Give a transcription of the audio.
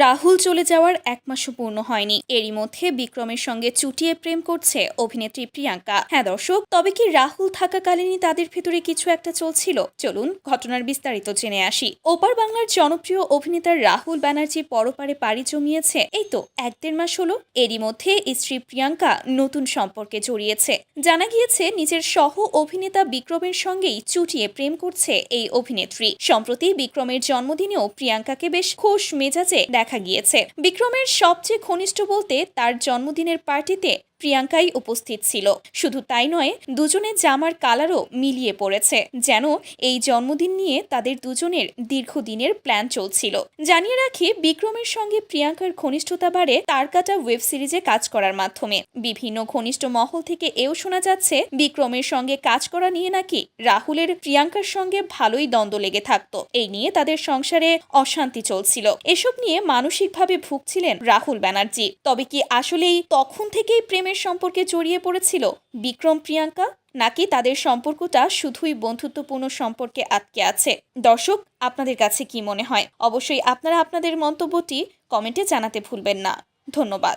রাহুল চলে যাওয়ার এক মাসও পূর্ণ হয়নি, এরই মধ্যে বিক্রমের সঙ্গে চুটিয়ে প্রেম করছে অভিনেত্রী প্রিয়াঙ্কা। হ্যাঁ দর্শক, তবে কি রাহুল থাকাকালীনই তাদের ভেতরে কিছু একটা চলছিল? চলুন ঘটনার বিস্তারিত জেনে আসি। ওপার বাংলার জনপ্রিয় অভিনেতা রাহুল ব্যানার্জি পরপারে পাড়ি জমিয়েছে এই তো 1-1.5 মাস হলো। এরই মধ্যে স্ত্রী প্রিয়াঙ্কা নতুন সম্পর্কে জড়িয়েছে। জানা গিয়েছে নিজের সহ অভিনেতা বিক্রমের সঙ্গেই চুটিয়ে প্রেম করছে এই অভিনেত্রী। সম্প্রতি বিক্রমের জন্মদিনেও প্রিয়াঙ্কাকে বেশ খোশ মেজাজে দেখা গিয়েছে। বিক্রমের সবচেয়ে ঘনিষ্ঠ বলতে তার জন্মদিনের পার্টিতে প্রিয়াঙ্কাই উপস্থিত ছিল। শুধু তাই নয়, দুজনের জামার কালারও মিলিয়ে পড়েছে, যেন এই জন্মদিন নিয়ে তাদের দুজনের দীর্ঘদিনের প্ল্যান চলছিল। জানিয়ে রাখি, বিক্রমের সঙ্গে প্রিয়াঙ্কার ঘনিষ্ঠতা বাড়ে তারকাটা ওয়েব সিরিজে কাজ করার মাধ্যমে। বিভিন্ন ঘনিষ্ঠ মহল থেকে এও শোনা যাচ্ছে বিক্রমের সঙ্গে কাজ করা নিয়ে নাকি রাহুলের প্রিয়াঙ্কার সঙ্গে ভালোই দ্বন্দ্ব লেগে থাকতো। এই নিয়ে তাদের সংসারে অশান্তি চলছিল। এসব নিয়ে মানসিকভাবে ভুগছিলেন রাহুল ব্যানার্জি। তবে কি আসলেই তখন থেকেই প্রেমের সম্পর্কে জড়িয়ে পড়েছিল বিক্রম প্রিয়াঙ্কা, নাকি তাদের সম্পর্কটা শুধুই বন্ধুত্বপূর্ণ সম্পর্কে আটকে আছে? দর্শক, আপনাদের কাছে কি মনে হয়? অবশ্যই আপনারা আপনাদের মন্তব্যটি কমেন্টে জানাতে ভুলবেন না। ধন্যবাদ।